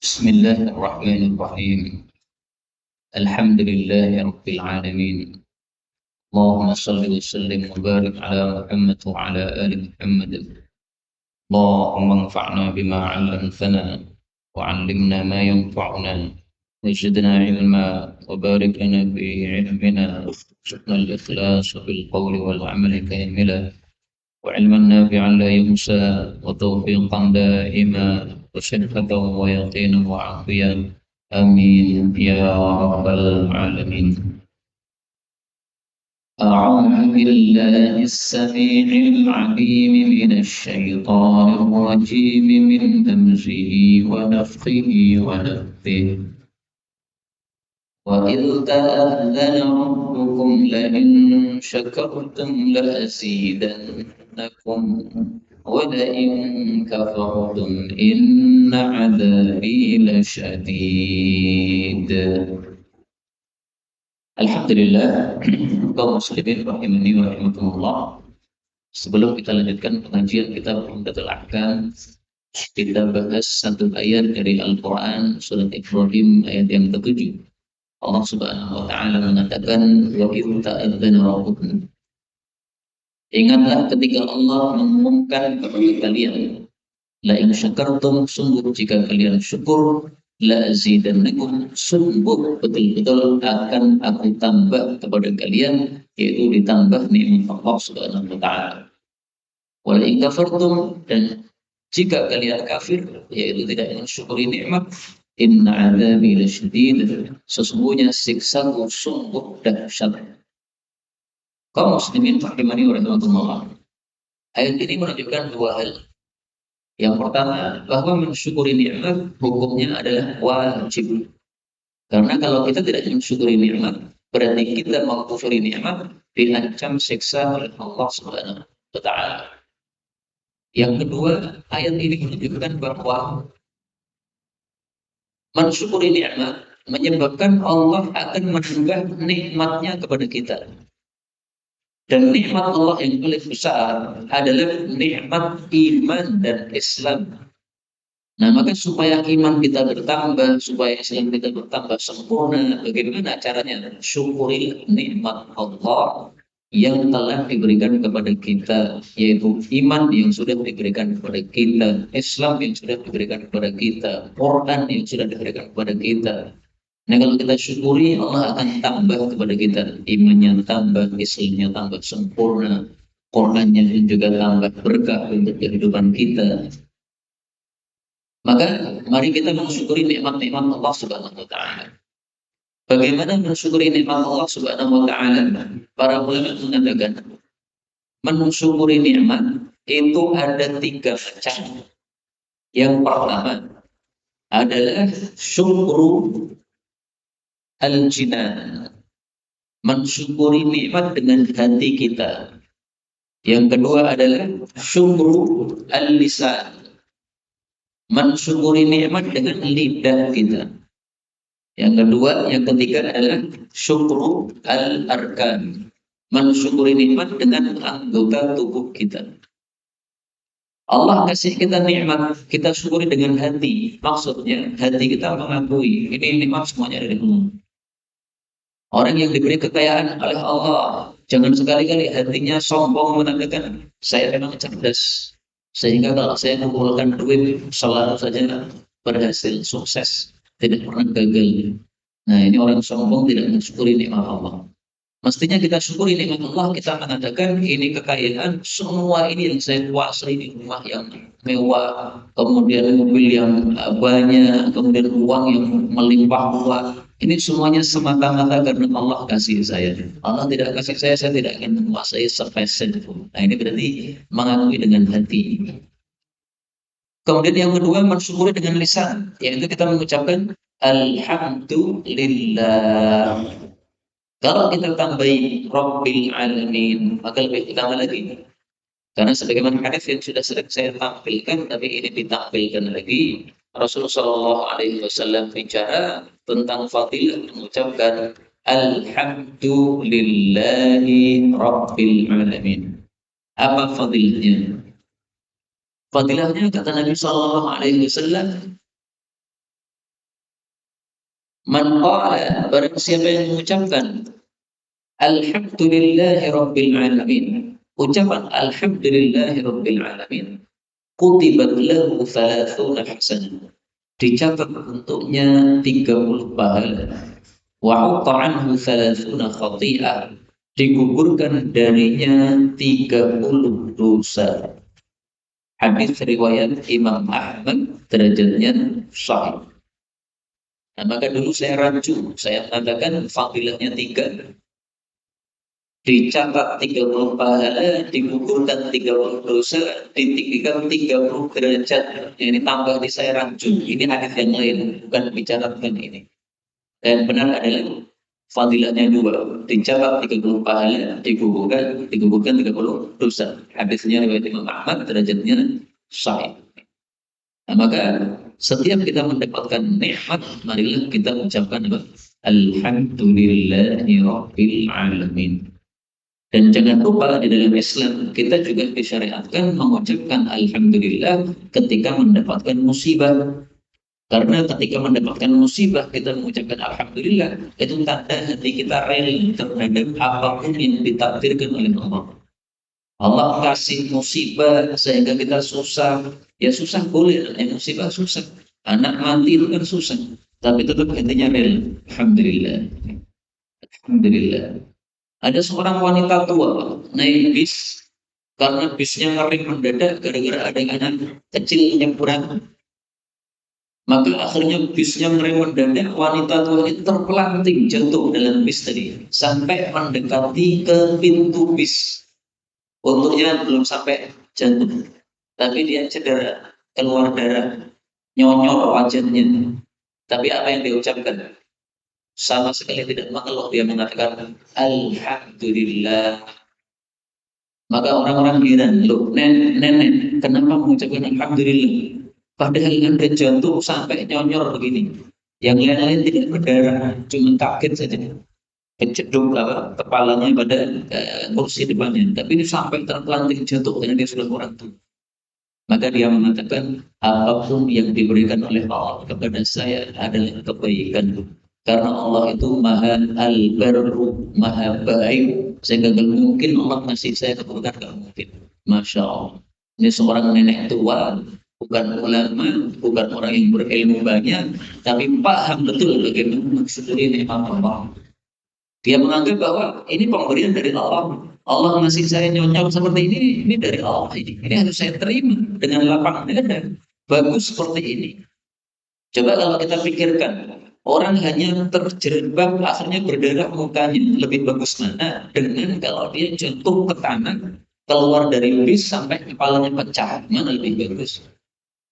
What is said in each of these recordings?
بسم الله الرحمن الرحيم. الحمد لله رب العالمين. اللهم صل وسلم وبارك على محمد وعلى آل محمد. اللهم انفعنا بما علمتنا وعلمنا ما ينفعنا وزدنا علما وبارك لنا في علمنا وارزقنا الإخلاص في القول والعمل كاملا وعلما نافعا لا ينسى وتوفيقا دائما وصحة ويقينا وعافية. آمين يا رب العالمين. أعوذ بالله السميع العليم من الشيطان الرجيم من همزه ونفخه ونفثه. وإذ تأذن ربكم لئن شكرتم لأزيدنكم ولئن كفرتم إن عذابي لشديد. Alhamdulillah, kaum muslimin rahimani wa rahimakumullah. Sebelum kita lanjutkan pengajian kita Umdatul kita bahas satu ayat dari Al-Quran surat Ibrahim ayat yang ke-7. Allah Subhanahu wa taala mengatakan wa idh ta'adzana rabbukum. Ingatlah ketika Allah mengumumkan kepada kalian, la in syakartum, sungguh jika kalian syukur, la azidannakum, sungguh betul-betul akan aku tambah kepada kalian, yaitu ditambah nikmat Allah Subhanahu wa taala. Wa la in kafartum, dan jika kalian kafir, yaitu tidak mensyukuri nikmat, inna adzabi lasyadid, sesungguhnya siksaku sungguh dahsyat. Kaum muslimin rahimani wa rahimakumullah. Ayat ini menunjukkan dua hal. Yang pertama, bahwa mensyukuri nikmat hukumnya adalah wajib. Karena kalau kita tidak mensyukuri nikmat, berarti kita mengkufuri nikmat, diancam siksa oleh Allah Subhanahu wa taala. Yang kedua, ayat ini menunjukkan bahwa mensyukuri nikmat menyebabkan Allah akan menambah nikmatnya kepada kita. Dan nikmat Allah yang paling besar adalah nikmat iman dan Islam. Nah, maka supaya iman kita bertambah, supaya Islam kita bertambah sempurna, bagaimana caranya? Syukuri nikmat Allah yang telah diberikan kepada kita, yaitu iman yang sudah diberikan kepada kita, Islam yang sudah diberikan kepada kita, Quran yang sudah diberikan kepada kita. Nah, kalau kita syukuri, Allah akan tambah kepada kita, imannya tambah, Islamnya tambah sempurna, Qurannya juga tambah berkah untuk kehidupan kita. Maka mari kita mensyukuri nikmat-nikmat Allah Subhanahu wa taala. Bagaimana mensyukuri nikmat Allah Subhanahu wa taala? Para ulama mengatakan mensyukuri nikmat itu ada tiga macam. Yang pertama adalah syukru al-jinan. Mensyukuri nikmat dengan hati kita. Yang kedua adalah syukru al-lisan. Mensyukuri nikmat dengan lidah kita. Yang kedua, yang ketiga adalah syukru al-arkan. Mensyukuri nikmat dengan anggota tubuh kita. Allah kasih kita nikmat, kita syukuri dengan hati. Maksudnya, hati kita mengakui ini nikmat semuanya dari Allah. Orang yang diberi kekayaan oleh Allah, jangan sekali-kali hatinya sombong mengatakan saya memang cerdas. Sehingga kalau saya mengumpulkan duit selalu saja berhasil, sukses, tidak pernah gagal. Nah, ini orang sombong tidak mensyukuri nikmat Allah. Mestinya kita syukuri nikmat Allah, kita mengatakan ini kekayaan, semua ini yang saya kuasai, ini rumah yang mewah, kemudian mobil yang banyak, kemudian uang yang melimpah-ruah. Ini semuanya semata-mata karena Allah kasih saya. Allah tidak kasih saya tidak ingin menguasai sepeser pun. Nah, ini berarti mengakui dengan hati. Kemudian yang kedua, mensyukuri dengan lisan, yaitu kita mengucapkan Alhamdulillah. Kalau kita tambahi Rabbil Alamin, maka lebih utama lagi. Karena sebagaimana hadis yang sudah sering saya tampilkan, tapi ini ditampilkan lagi. Rasulullah Shallallahu Alaihi Wasallam bicara tentang fadilah mengucapkan Alhamdulillahi Rabbil Alamin. Apa fadilahnya? Fadilahnya kata Nabi Shallallahu Alaihi Wasallam, Man qala, barang siapa yang mengucapkan alhamdulillahi rabbil alamin, ucapan alhamdulillahi rabbil alamin, kutibat lahu 30 hasanah, dicatat untuknya 30 pahala. Wa hutta anhu 30 khati'ah, digugurkan darinya 30 dosa. Hadis riwayat Imam Ahmad, derajatnya sahih. Nah, maka dulu saya rancu, saya mengatakan fadilahnya 3, dicatat 30 pahala, digugurkan 30 dosa, ditinggikan 30 derajat. Ini tambah di saya rancu. Ini hadis yang lain, bukan bicarakan ini. Dan benar adalah fadilahnya 2, dicatat 30 pahala, digugurkan 30 dosa. Hadisnya riwayat Imam Ahmad, derajatnya sahih. Nah, maka setiap kita mendapatkan nikmat, marilah kita ucapkan apa? Alhamdulillahi rabbil alamin. Dan jangan lupa di dalam Islam kita juga disyariatkan mengucapkan alhamdulillah ketika mendapatkan musibah. Karena ketika mendapatkan musibah kita mengucapkan alhamdulillah, itu tanda hati kita rela terhadap apapun yang ditakdirkan oleh Allah. Allah kasih musibah sehingga kita susah, ya susah boleh, ya musibah susah. Anak mati itu kan susah, tapi tetap hatinya rela. Alhamdulillah, alhamdulillah. Ada seorang wanita tua naik bis karena bisnya ngering mendadak gara-gara ada anak kecil yang kurang. Maka akhirnya bisnya ngering mendadak, wanita tua itu terpelanting jatuh dalam bis tadi sampai mendekati ke pintu bis. Untungnya belum sampai jatuh, tapi dia cedera, keluar darah, nyonyor wajahnya. Tapi apa yang dia ucapkan? Sama sekali tidak mengeluh, dia mengatakan alhamdulillah. Maka orang-orang heran, loh nenek kenapa mengucapkan alhamdulillah? Padahal Anda jatuh sampai nyonyor begini. Yang lain-lain tidak berdarah, cuma kaget saja. Keceduk kepalanya pada kursi depannya. Tapi ini sampai terpelanting jatuh karena dia sudah orang tua. Maka dia mengatakan apapun yang diberikan oleh Allah kepada saya adalah kebaikan. Karena Allah itu maha al-barru, maha baik. Sehingga gak mungkin Allah ngasih saya keburukan, gak mungkin. Masya Allah. Ini seorang nenek tua, bukan ulama, bukan orang yang berilmu banyak, tapi paham betul bagaimana mensyukuri nikmat Allah. Dia menganggap bahwa ini pemberian dari Allah. Allah ngasih saya nyonyok seperti ini dari Allah. Ini harus saya terima dengan lapang dada. Bagus seperti ini. Coba kalau kita pikirkan, orang hanya terjerembab akhirnya berdarah mukanya, lebih bagus mana dengan kalau dia jatuh ke tanah, keluar dari bis sampai kepalanya pecah, mana lebih bagus?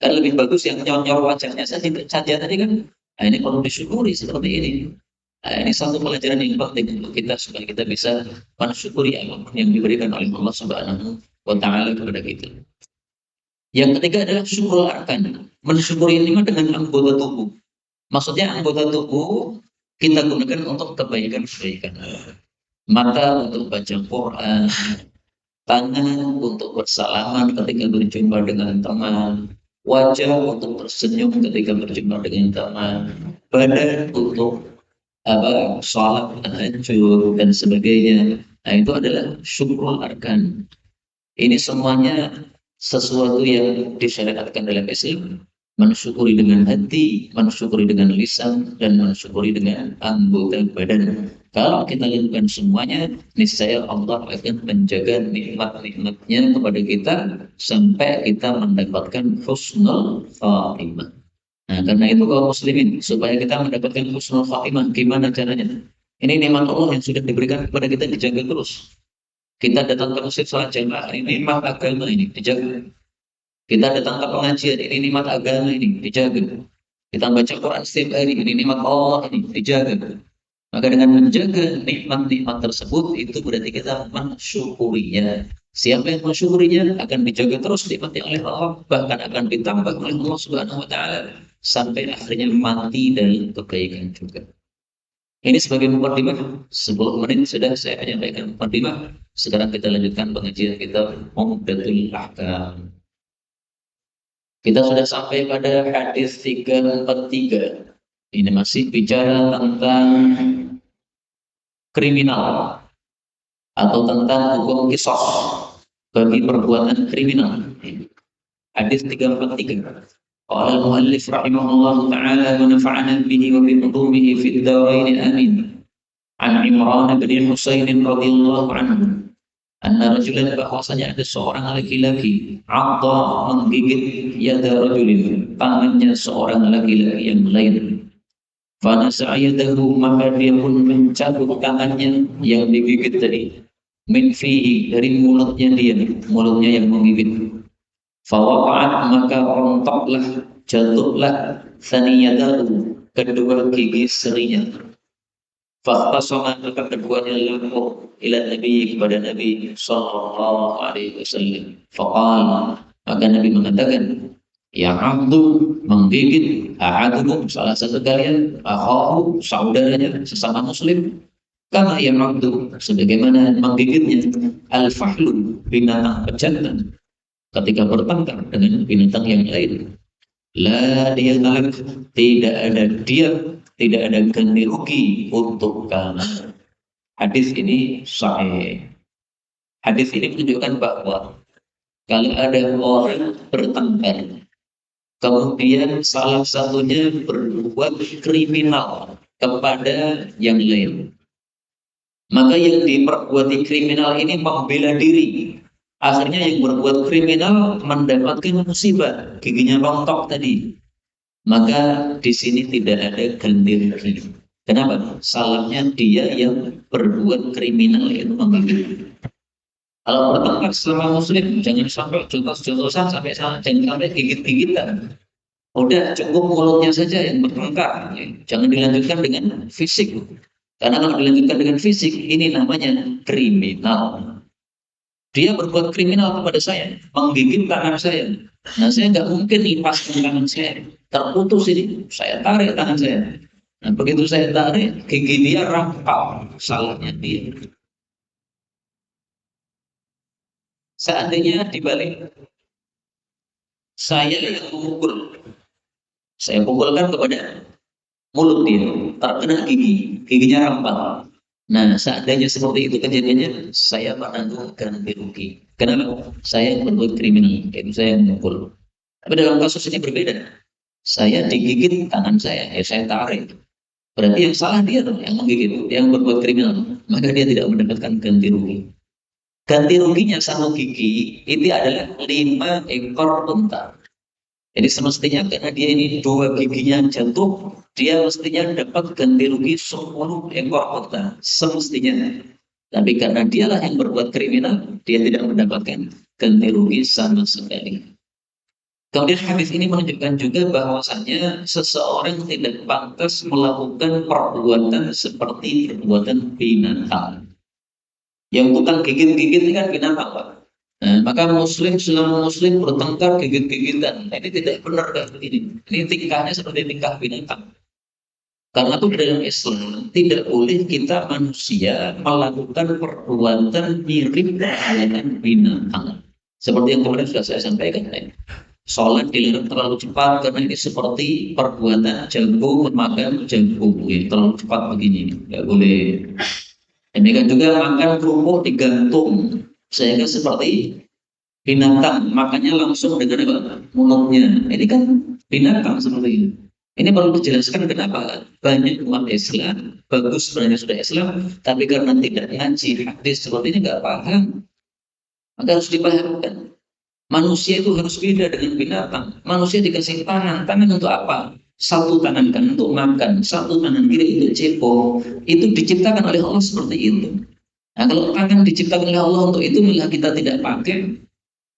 Kan lebih bagus yang nyonyor wajahnya saja tadi kan. Nah, ini perlu disyukuri seperti ini. Nah, ini satu pelajaran yang penting untuk kita supaya kita bisa mensyukuri apa yang diberikan oleh Allah Subhanahu wa taala kepada kita. Yang ketiga adalah syukur arkan, mensyukuri nikmat dengan anggota tubuh. Maksudnya anggota tubuh kita gunakan untuk kebaikan-kebaikan. Mata untuk baca Quran, tangan untuk bersalaman ketika berjumpa dengan teman, wajah untuk tersenyum ketika berjumpa dengan teman, badan untuk sholat, tahajud dan sebagainya. Nah, itu adalah syukur arkan. Ini semuanya sesuatu yang disyariatkan dalam Islam. Mensyukuri dengan hati, mensyukuri dengan lisan, dan mensyukuri dengan anggota badan. Kalau kita lakukan semuanya, niscaya Allah akan menjaga nikmat-nikmatnya kepada kita sampai kita mendapatkan husnul khatimah. Nah, karena itu kaum muslimin, supaya kita mendapatkan husnul khatimah, gimana caranya? Ini nikmat Allah yang sudah diberikan kepada kita, dijaga terus. Kita datang ke masjid sholat jamaah, ini nikmat agama ini dijaga. Kita datang ke pengajian, ini nikmat agama ini dijaga. Kita baca Quran setiap hari, ini nikmat Allah ini dijaga. Maka dengan menjaga nikmat-nikmat tersebut, itu berarti kita mensyukurinya. Siapa yang mensyukurinya akan dijaga terus nikmatnya oleh Allah, bahkan akan ditambah oleh Allah Subhanahu wa taala sampai akhirnya mati dalam kebaikan juga. Ini sebagai mukadimah, 10 menit sudah saya menyampaikan mukadimah. Sekarang kita lanjutkan pengajian kita Umdatul Ahkam. Kita sudah sampai pada hadis 343. Ini masih bicara tentang kriminal atau tentang hukum kisos bagi perbuatan kriminal. Hadis 343. Qala al-muallif rahimahullahu ta'ala wa nafa'ana bihi wa bi ulumihi fid dharain amin. An Imran bin Husain radhiyallahu anhu anna rajulan, bahwasanya ada seorang laki-laki adha menggigit yada rajulin, tangannya seorang laki-laki yang lain. Fanasa yadahu, maka dia pun mencabut tangannya yang digigit tadi, min fihi, dari mulutnya dia, mulutnya yang menggigit. Fawaqa'at, maka rontoklah, jatuhlah saniyadahu, kedua gigi serinya. Fakhtasama, maka keduanya lapor ila Nabi, kepada Nabi sallallahu alaihi wasallam. Faqala, maka Nabi mengatakan, ya abdu, menggigit ahadukum, salah satu kalian, akhahu, saudaranya sesama muslim, kama ya abdu, sebagaimana menggigitnya al-fahlu, binatang pejantan ketika bertengkar dengan binatang yang lain. La dia tidak ada dia, tidak ada ganti rugi untuk kamu. Hadis ini sahih. Hadis ini menunjukkan bahwa kalau ada orang bertengkar, kemudian salah satunya berbuat kriminal kepada yang lain, maka yang diperbuati kriminal ini membela diri. Akhirnya yang berbuat kriminal mendapatkan musibah, giginya rontok tadi. Maka di sini tidak ada ganti rugi. Kenapa? Salahnya dia yang berbuat kriminal itu menggigit. Kalau bertengkar selama muslim, jangan sampai jotos-jotosan, jangan sampai gigit-gigitan. Udah cukup mulutnya saja yang bertengkar. Jangan dilanjutkan dengan fisik. Karena kalau dilanjutkan dengan fisik, ini namanya kriminal. Dia berbuat kriminal kepada saya, menggigit tangan saya. Nah, saya nggak mungkin lepaskan tangan saya, terputus ini, saya tarik tangan saya. Nah, begitu saya tarik, gigi dia rampal, salahnya dia. Seandainya dibalik, saya yang memukul, saya pukulkan kepada mulut dia, terkena giginya rampal. Nah, seandainya seperti itu kejadiannya, saya menanggung ganti rugi. Kenapa? Saya berbuat kriminal, yaitu saya memukul. Tapi dalam kasus ini berbeda. Saya digigit tangan saya, ya saya tarik. Berarti yang salah dia tuh, yang menggigit, yang berbuat kriminal. Maka dia tidak mendapatkan ganti rugi. Ganti ruginya satu gigi, itu adalah 5 ekor unta. Jadi semestinya karena dia ini 2 giginya jatuh, dia mestinya dapat ganti rugi 10 ekor unta. Semestinya. Tapi karena dialah yang berbuat kriminal, dia tidak mendapatkan ganti rugi sama sekali. Kemudian hadis ini menunjukkan juga bahwasanya seseorang tidak pantas melakukan perbuatan seperti perbuatan binatang. Yang tukang gigit-gigit ini kan binatang, Pak. Nah, maka muslim selama muslim bertengkar gigit-gigitan. Nah, ini tidak benar kan ini. Ini tingkahnya seperti tingkah binatang. Karena itu dalam Islam tidak boleh kita manusia melakukan perbuatan mirip dengan binatang. Seperti yang kemarin sudah saya sampaikan. Sholat dilarang terlalu cepat karena ini seperti perbuatan jago memakan jago. Terlalu cepat begini, tidak boleh. Demikian juga makan kerupuk digantung, sehingga seperti binatang, makannya langsung dengan mulutnya. Ini kan binatang seperti ini. Ini perlu dijelaskan kenapa banyak umat Islam bagus sebenarnya sudah Islam, tapi karena tidak ngaji hadis seperti ini nggak paham, maka harus dipahamkan. Manusia itu harus beda dengan binatang. Manusia dikasih tangan untuk apa? Satu tangan kanan untuk makan, satu tangan kiri untuk cebok. Itu diciptakan oleh Allah seperti itu. Nah, kalau tangan diciptakan oleh Allah untuk itu, malah kita tidak pakai,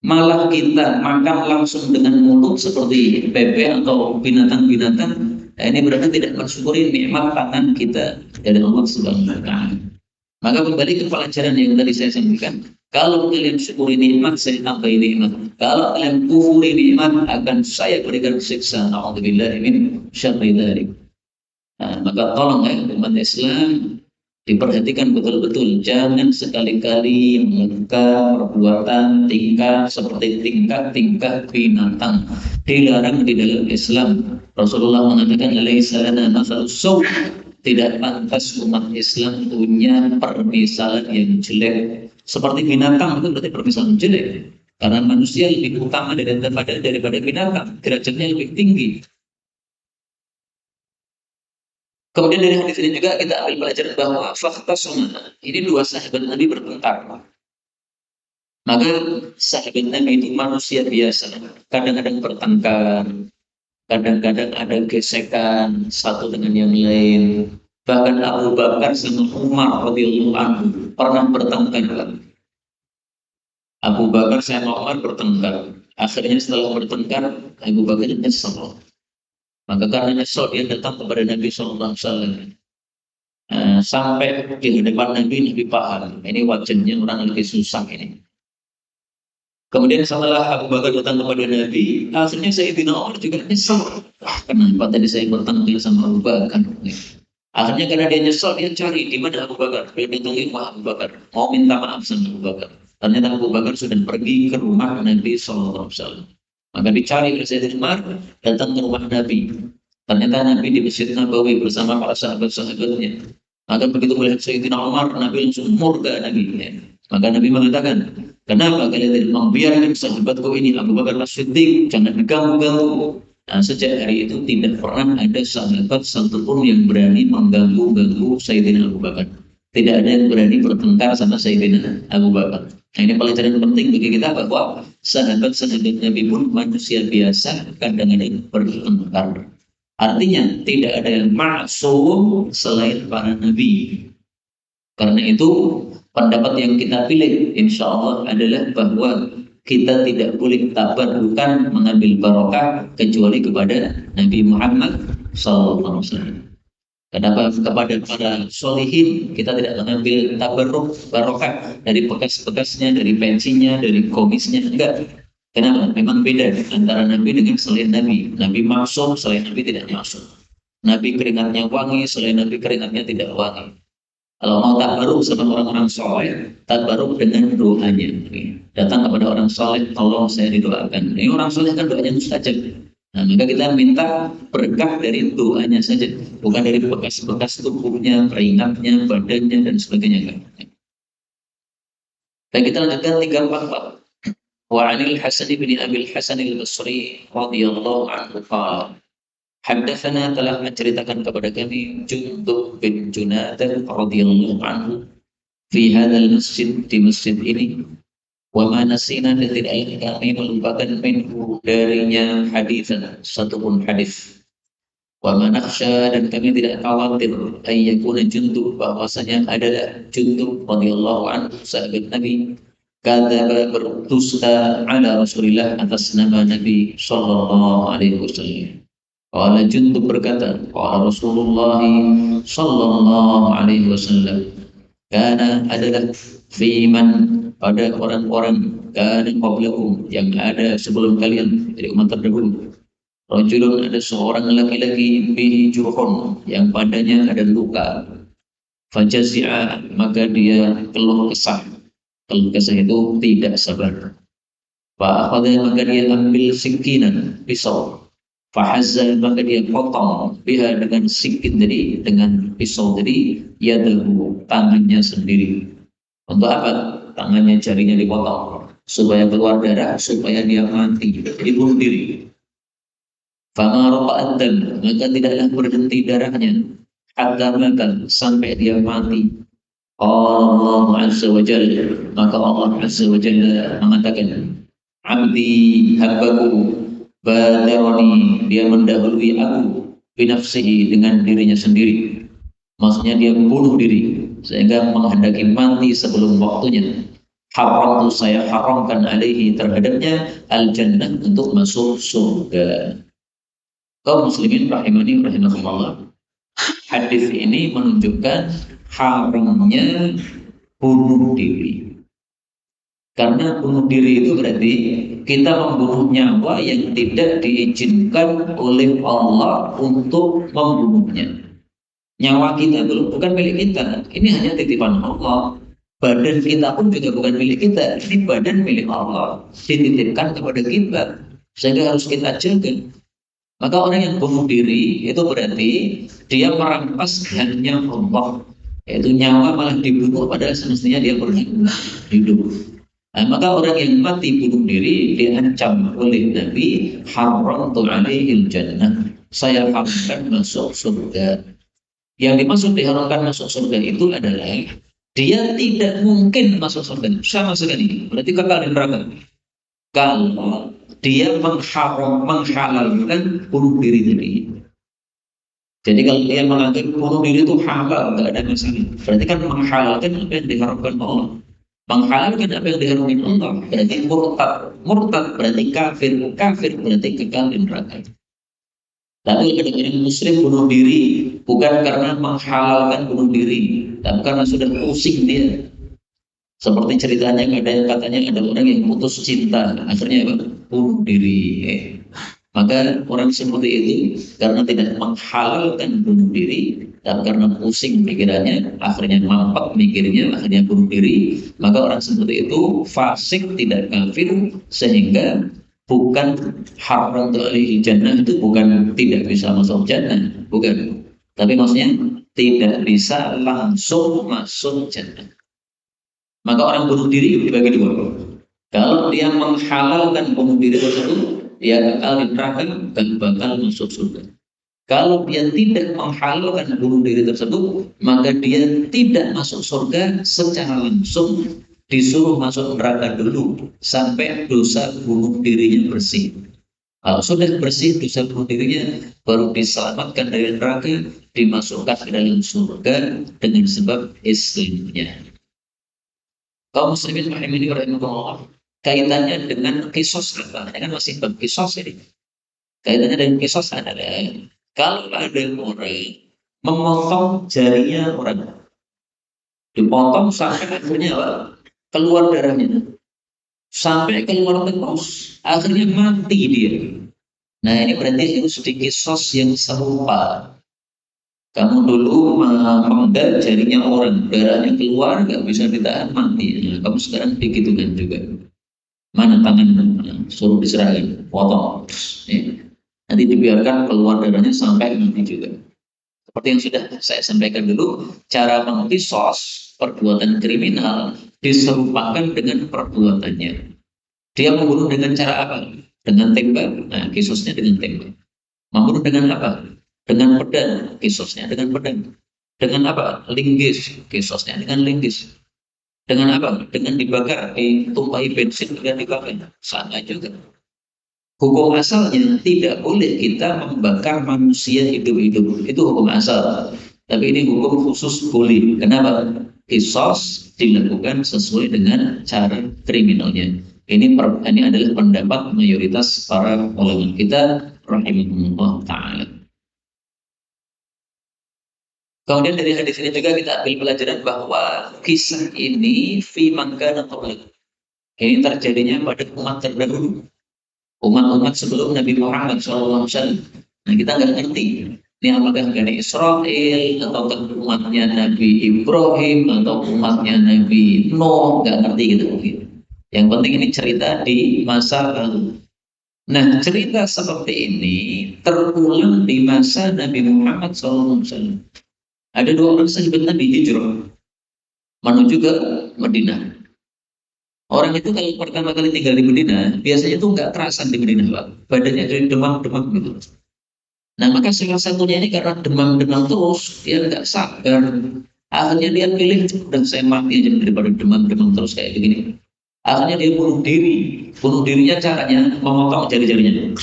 malah kita makan langsung dengan mulut seperti bebek atau binatang-binatang. Nah, ini berarti tidak mensyukuri nikmat tangan kita dari Allah Subhanahu wa Ta'ala. Maka kembali ke pelajaran yang tadi saya sampaikan, kalau kalian syukuri nikmat, saya tambahi nikmat. Kalau kalian kufuri nikmat, akan saya berikan siksa. Na'udzubillahi min syarri dzalik. Nah, maka tolong ya umat Islam, Diperhatikan betul-betul, jangan sekali-kali melakukan perbuatan tingkah seperti tingkah-tingkah binatang. Dilarang di dalam Islam. Rasulullah mengatakan, "Laisa lana mathalus saw." Tidak pantas umat Islam punya permisalan yang jelek. Seperti binatang itu berarti permisalan jelek. Karena manusia lebih utama daripada binatang, derajatnya lebih tinggi. Kemudian dari hadis ini juga kita ambil pelajaran bahwa fakta sunnah ini dua sahabat Nabi bertengkar. Maka sahabat Nabi itu manusia biasa, kadang-kadang bertengkar, kadang-kadang ada gesekan satu dengan yang lain. Bahkan Abu Bakar sama Umar radhiyallahu anhu pernah bertengkar. Abu Bakar sama Umar bertengkar. Akhirnya setelah bertengkar, Abu Bakar nyesal. Maka karena nyesal dia datang kepada Nabi Sallallahu Alaihi Wasallam. Sampai di hadapan Nabi paham ini wajahnya orang lagi susah ini. Kemudian setelah Abu Bakar datang kepada Nabi, akhirnya Sayyidina Umar juga nyesal. Kenapa tadi saya bertengkar sama Abu Bakar? Akhirnya karena dia nyesal, dia cari di mana Abu Bakar. Dia datangin Abu Bakar, mau minta maaf sama Abu Bakar. Ternyata Abu Bakar sudah pergi ke rumah Nabi Sallallahu Alaihi Wasallam. Maka dicari oleh Sayyidina Umar, datang ke rumah Nabi. Ternyata Nabi di Masjid Nabawi bersama para sahabat-sahabatnya. Maka begitu melihat Sayyidina Umar, Nabi langsung murka Nabi. Maka Nabi mengatakan, kenapa kalian tidak membiarkan sahabatku ini Abu Bakar As-Siddiq, jangan diganggu-ganggu. Nah, sejak hari itu tidak pernah ada sahabat satupun yang berani mengganggu Sayyidina Abu Bakar. Tidak ada yang berani bertengkar sama Sayyidina Abu Bakar. Nah, ini pelajaran penting bagi kita bahwa sahabat-sahabat Nabi pun manusia biasa, kadang-kadang bertengkar. Artinya tidak ada yang maksum selain para nabi. Karena itu pendapat yang kita pilih insya Allah adalah bahwa kita tidak boleh tabarrukan mengambil barokah kecuali kepada Nabi Muhammad SAW. Kenapa kepada para solihin kita tidak mengambil tabarruk barokah dari bekas-bekasnya, dari pensinya, dari komisnya, enggak. Kenapa? Memang beda antara Nabi dengan selain Nabi. Nabi maksum, selain Nabi tidak maksum. Nabi keringatnya wangi, selain Nabi keringatnya tidak wangi. Kalau mau tabaruk sama orang-orang soleh, tabaruk dengan doanya. Datang kepada orang soleh, tolong saya didoakan. Ini orang soleh kan doanya mustajab. Nah, maka kita minta berkah dari doanya saja, bukan dari bekas-bekas tubuhnya, keringatnya, badannya, dan sebagainya. Dan kita lanjutkan 344. Wa 'anil Hasan bin Abi Hasan al-Basri radhiyallahu anhu qala haddatsana telah menceritakan kepada kami Jundub bin Junadah radhiyallahu anhu fi hadzal masjid, di masjid ini, wa ma nasina, dan tidak kami melupakan minhu darinya haditsan satupun hadis, wa ma nakhsha, dan kami tidak khawatir ayyakuna Jundub, bahwasanya adalah Jundub radhiyallahu anhu sahabat Nabi kadzaba, berdusta ala Rasulillah, atas nama Nabi sallallahu alaihi wasallam. Qala Jundub berkata, qala Rasulullah sallallahu alaihi wasallam, kana adalah fiman, pada orang-orang kana qablakum, yang ada sebelum kalian dari umat terdahulu, rajulun, ada seorang laki-laki bihi jurhun, yang padanya ada luka, fajazi'a, maka dia keluh kesah. Keluh kesah itu tidak sabar. Fa'akhadha, maka dia ambil sikinan, pisau. Fahazza, maka dia potong biha, dengan sikin tadi, dengan pisau tadi, yadahu, tangannya sendiri. Untuk apa? Tangannya, jarinya dipotong supaya keluar darah, supaya dia mati, dibunuh diri. Fama raqa'at dam, maka tidaklah berhenti darahnya, hatta makan, sampai dia mati. Allah Azza wa Jalla, maka Allah Azza wa Jalla mengatakan, abdi hambaku badarani, dia mendahului aku, binafsihi, dengan dirinya sendiri. Maksudnya dia bunuh diri sehingga menghendaki mati sebelum waktunya. Haram, saya haramkan alaihi, terhadapnya, al-jannah, untuk masuk surga. Kaum muslimin rahimani rahimakumullah, hadis ini menunjukkan haramnya bunuh diri. Karena bunuh diri itu berarti kita membunuh nyawa yang tidak diizinkan oleh Allah untuk membunuhnya. Nyawa kita bukan milik kita. Ini hanya titipan Allah. Badan kita pun juga bukan milik kita. Ini badan milik Allah. Dititipkan kepada kita. Sehingga harus kita jaga. Maka orang yang bunuh diri itu berarti dia merampas haknya Allah. Yaitu nyawa malah dibunuh padahal semestinya dia berhak hidup. Nah, maka orang yang mati bunuh diri diancam oleh Nabi, haramtu alaihil jannah. Saya haramkan masuk surga. Yang dimaksud diharamkan masuk surga itu adalah dia tidak mungkin masuk surga sama sekali. Berarti kekal di neraka. Kalau dia menghalalkan bunuh diri tadi. Jadi kalau dia mengatakan bunuh diri itu halal, nggak ada masalah. Berarti kan menghalalkan apa yang diharamkan Allah. Menghalalkan apa yang diharamkan Allah berarti murtad. Murtad berarti kafir. Kafir berarti kekal di neraka. Tapi kadang-kadang muslim bunuh diri bukan karena menghalalkan bunuh diri, tapi karena sudah pusing dia. Seperti ceritanya katanya ada orang yang putus cinta, akhirnya bunuh diri. Maka orang seperti itu karena tidak menghalalkan bunuh diri, dan karena pusing pikirannya, akhirnya mampat mikirnya, akhirnya bunuh diri. Maka orang seperti itu fasik, tidak kafir, sehingga bukan haram alaihi jannah itu bukan tidak bisa masuk jannah, bukan. Tapi maksudnya tidak bisa langsung masuk jannah. Maka orang bunuh diri dibagi dua. Kalau dia menghalalkan bunuh diri tersebut, dia kekal di neraka dan bakal masuk surga. Kalau dia tidak menghalalkan bunuh diri tersebut, maka dia tidak masuk surga secara langsung, disuruh masuk neraka dulu sampai dosa bunuh dirinya bersih. Kalau sudah bersih dosa bunuh dirinya, baru diselamatkan dari neraka, dimasukkan ke dalam surga dengan sebab Islamnya. Kaum muslimin rahimahullah, kaitannya dengan kisos apa? Ini kan masih bab kisos ini. Kaitannya dengan kisos adalah kalau ada orang memotong jarinya orang, dipotong sampai akhirnya keluar darahnya, sampai keluar terus, akhirnya mati dia. Nah ini berarti harus dikisos yang serupa. Kamu dulu memenggal jarinya orang, darahnya keluar, nggak bisa ditahan, mati. Nah, kamu sekarang digitukan juga. Mana tangan, suruh diserahkan, potong. Ya. Nanti dibiarkan keluar darahnya sampai mati juga. Seperti yang sudah saya sampaikan dulu, cara mengkisos perbuatan kriminal diserupakan dengan perbuatannya. Dia membunuh dengan cara apa? Dengan tembak. Nah, kisosnya dengan tembak. Membunuh dengan apa? Dengan pedang. Kisosnya dengan pedang. Dengan apa? Linggis. Kisosnya dengan linggis. Dengan apa? Dengan dibakar, ditumpahi bensin dan dibakar. Sama juga. Hukum asalnya tidak boleh kita membakar manusia hidup-hidup. Itu hukum asal. Tapi ini hukum khusus boleh. Kenapa? Kisos dilakukan sesuai dengan cara kriminalnya. Ini adalah pendapat mayoritas para ulama kita rahimahullah ta'ala. Kemudian dari hadis ini juga kita ambil pelajaran bahwa kisah ini fi man kana qablakum. Ini terjadinya pada umat terdahulu. Umat-umat sebelum Nabi Muhammad SAW. Nah kita nggak ngerti ini apakah Bani Israel atau umatnya Nabi Ibrahim atau umatnya Nabi Nuh, nggak ngerti gitu. Yang penting ini cerita di masa lalu. Nah cerita seperti ini terulang di masa Nabi Muhammad SAW. Ada dua orang sahabat Nabi hijrah menuju ke Madinah. Orang itu kalau pertama kali tinggal di Madinah, biasanya itu nggak kerasan di Madinah, Pak. Badannya jadi demam-demam gitu. Nah, maka salah satunya ini karena demam-demam terus, dia nggak sabar. Akhirnya dia pilih, udah saya mati aja daripada demam-demam terus kayak begini. Akhirnya dia bunuh diri. Bunuh dirinya caranya memotong jari-jarinya.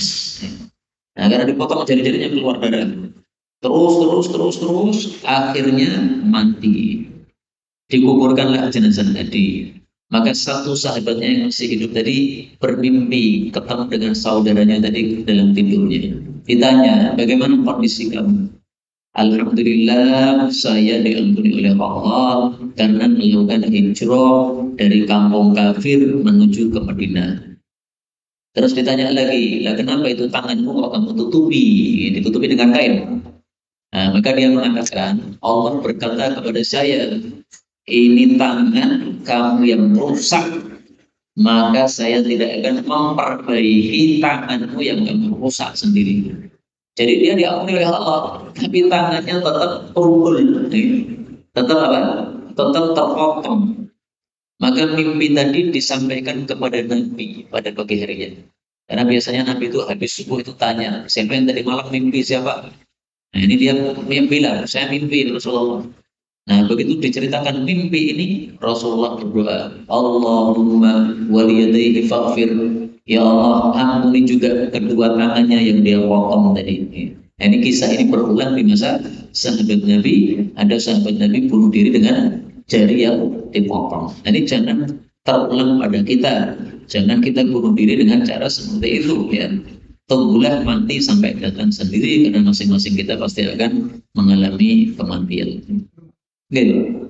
Nah, karena dipotong jari-jarinya keluar darah. Terus, akhirnya mati. Dikuburkanlah jenazah tadi. Maka satu sahabatnya yang masih hidup tadi bermimpi ketemu dengan saudaranya tadi dalam tidurnya. Ditanya, bagaimana kondisi kamu? Alhamdulillah, saya diampuni oleh Allah karena melakukan hijrah dari kampung kafir menuju ke Madinah. Terus ditanya lagi, lah kenapa itu tanganmu kok kamu tutupi? Ditutupi dengan kain. Maka dia mengatakan, Allah berkata kepada saya, ini tangan kamu yang rusak, maka saya tidak akan memperbaiki tanganmu yang kamu rusak sendiri. Jadi dia diampuni oleh Allah, tapi tangannya tetap tumpul, tetap apa? Tetap terpotong. Maka mimpi tadi disampaikan kepada Nabi pada pagi harinya. Karena biasanya Nabi itu habis subuh itu tanya, siapa yang tadi malam mimpi siapa? Nah ini dia bilang, saya mimpi Rasulullah. Nah begitu diceritakan mimpi ini, Rasulullah berdoa, Allahumma waliyadaihi faghfir. Ya Allah, ampuni juga kedua tangannya yang dia potong tadi. Nah, ini kisah ini berulang di masa sahabat Nabi. Ada sahabat Nabi bunuh diri dengan jari yang dipotong. Nah, ini jangan terulang pada kita. Jangan kita bunuh diri dengan cara seperti itu, ya. Tunggulah mati sampai datang sendiri, karena masing-masing kita pasti akan mengalami kematian. Gitu.